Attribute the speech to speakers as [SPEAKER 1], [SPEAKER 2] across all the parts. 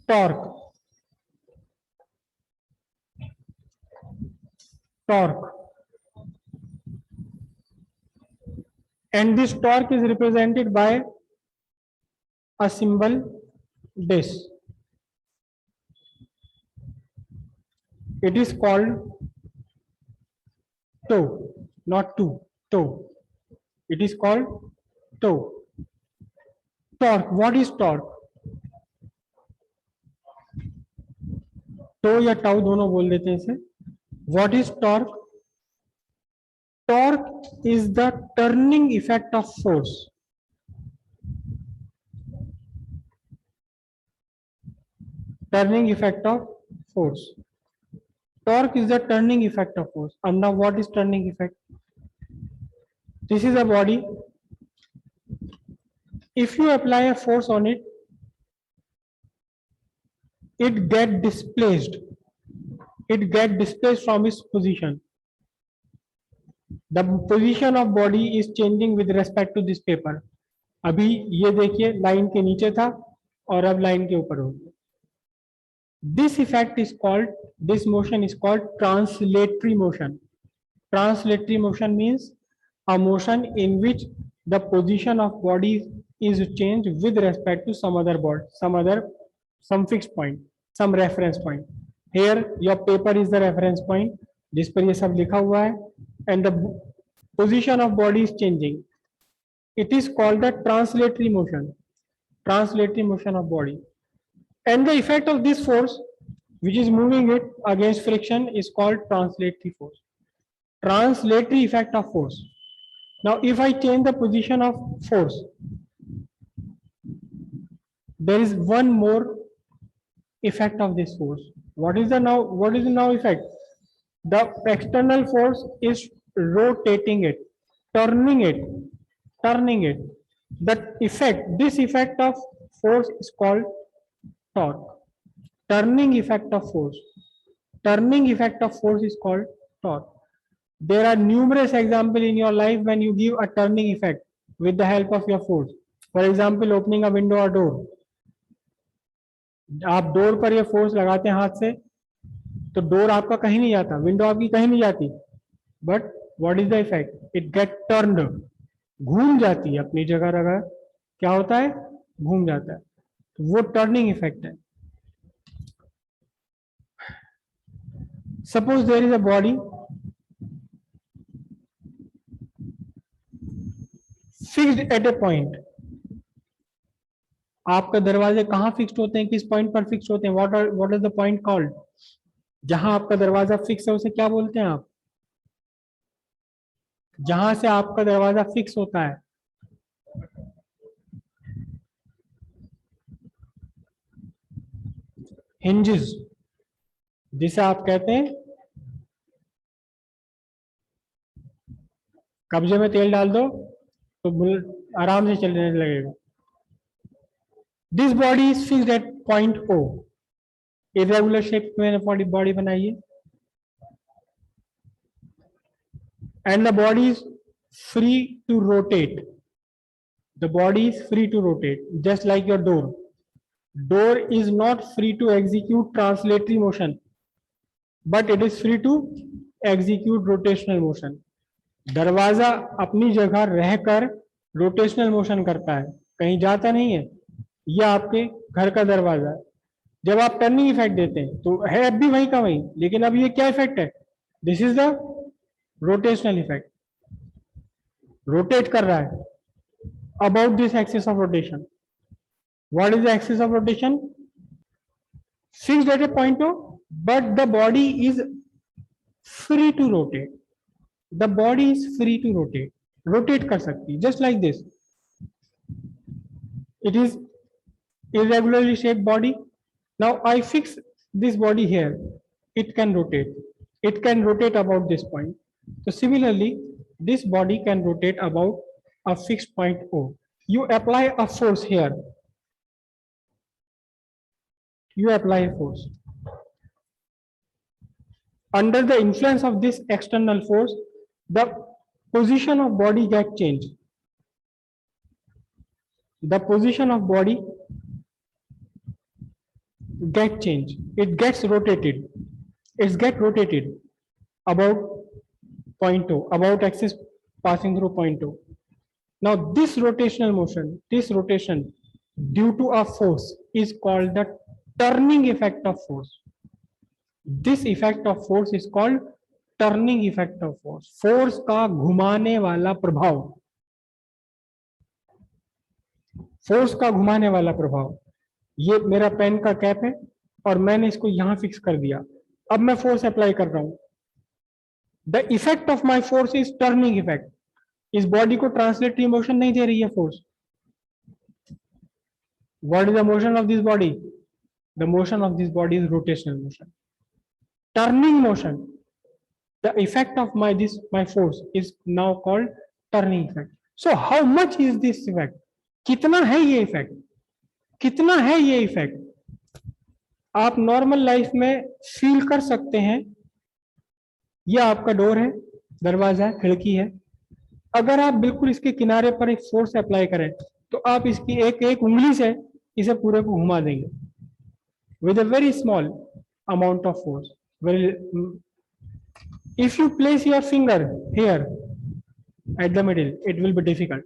[SPEAKER 1] torque, torque, and this torque is represented by a symbol this. It is called toe, not two, toe. It is called toe. Torque, what is torque? टो या tau दोनों बोल देते हैं इसे. What is torque? Torque is the turning effect of force. Turning effect of force. Torque is the turning effect of force. And now what is turning effect? This is a body. If you apply a force on it, it get displaced. It get displaced from its position. The position of body is changing with respect to this paper. अभी ये देखिए line के नीचे था और अब line के ऊपर हो गया. This effect is called, this motion is called translatory motion. Translatory motion means a motion in which the position of body is changed with respect to some other body, some fixed point, some reference point. Here your paper is the reference point, जिस पर ये सब लिखा हुआ है, and the position of body is changing. It is called the translatory motion. Translatory motion of body. And the effect of this force, which is moving it against friction, is called translatory force. Translatory effect of force. Now, if I change the position of force, there is one more effect of this force. What is the now effect? The external force is rotating it, turning it. This effect of force is called torque. Turning effect of force. Turning effect of force is called torque. There are numerous examples in your life when you give a turning effect with the help of your force. For example, opening a window or door. आप door पर ये force लगाते हैं हाथ से, तो door आपका कहीं नहीं जाता, विंडो आपकी कहीं नहीं जाती, but what is the effect? It get turned, घूम जाती है अपनी जगह. अगर क्या होता है, घूम जाता है, तो वो टर्निंग इफेक्ट है. Suppose there is a body fixed at a point. आपका दरवाजे कहाँ फिक्स्ड होते हैं, किस पॉइंट पर फिक्स होते हैं? What is the point called? जहां आपका दरवाजा फिक्स है उसे क्या बोलते हैं आप? जहां से आपका दरवाजा फिक्स होता है, हिंजेस, जिसे आप कहते हैं कब्जे में तेल डाल दो तो आराम से चलने लगेगा. This body is fixed at point O. Irregular shape में बॉडी बनाइए, and the body is free to rotate. The body is free to rotate, just like your door. Door is not free to execute translatory motion, but it is free to execute rotational motion. दरवाजा अपनी जगह रहकर rotational motion करता है, कहीं जाता नहीं है. यह आपके घर का दरवाजा है. जब आप टर्निंग इफेक्ट देते हैं तो है अब भी वहीं का वहीं, लेकिन अब ये क्या इफेक्ट है? This is the rotational effect. Rotate कर रहा है about this axis of rotation. What is the axis of rotation? Fixed at a point O, but the body is free to rotate. The body is free to rotate. Rotate कर सकती है, just like this. It is irregularly shaped body. Now I fix this body here. It can rotate. It can rotate about this point. So similarly, this body can rotate about a fixed point O. You apply a force here. You apply a force. Under the influence of this external force, the position of body get changed. The position of body get change. It gets rotated. It's get rotated about point 2, about axis passing through point 2. Now this rotational motion, this rotation due to a force is called the turning effect of force. This effect of force is called turning effect of force. Force का घुमाने वाला प्रभाव, force का घुमाने वाला प्रभाव. ये मेरा पेन का कैप है और मैंने इसको यहां फिक्स कर दिया. अब मैं फोर्स अप्लाई कर रहा हूं. The effect of my force is turning effect. इस बॉडी को ट्रांसलेटरी मोशन नहीं दे रही है force. What is the motion of this body? The motion of this body is rotational motion, turning motion. The effect of my force is now called turning effect. So how much is this effect? कितना है ये effect? कितना है ये effect? आप normal life में feel कर सकते हैं. ये आपका डोर है, दरवाजा है, खिड़की है. अगर आप बिल्कुल इसके किनारे पर एक फोर्स अप्लाई करें तो आप इसकी एक एक उंगली से इसे पूरे को घुमा देंगे with a very small amount of force. If you place your finger here at the middle, it will be difficult.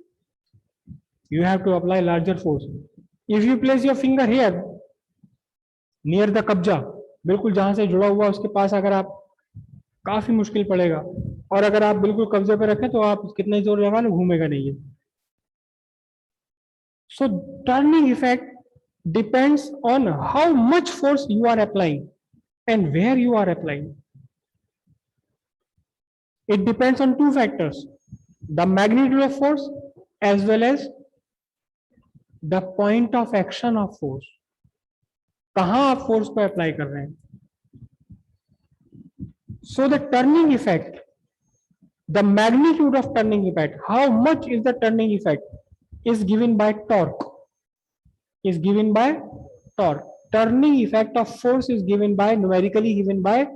[SPEAKER 1] You have to apply larger force. If you place your finger here near the कब्जा, बिल्कुल जहां से जुड़ा हुआ उसके पास अगर आप, काफी मुश्किल पड़ेगा. और अगर आप बिल्कुल कब्जे पे रखें तो आप कितने जोर लगा लो, घूमेगा नहीं है. So turning effect depends on how much force you are applying and where you are applying. It depends on two factors, the magnitude of force as well as the point of action of force. कहां आप force को apply कर रहे हैं. So the turning effect, the magnitude of turning effect, how much is the turning effect, is given by torque. Is given by torque. Turning effect of force is given by, numerically given by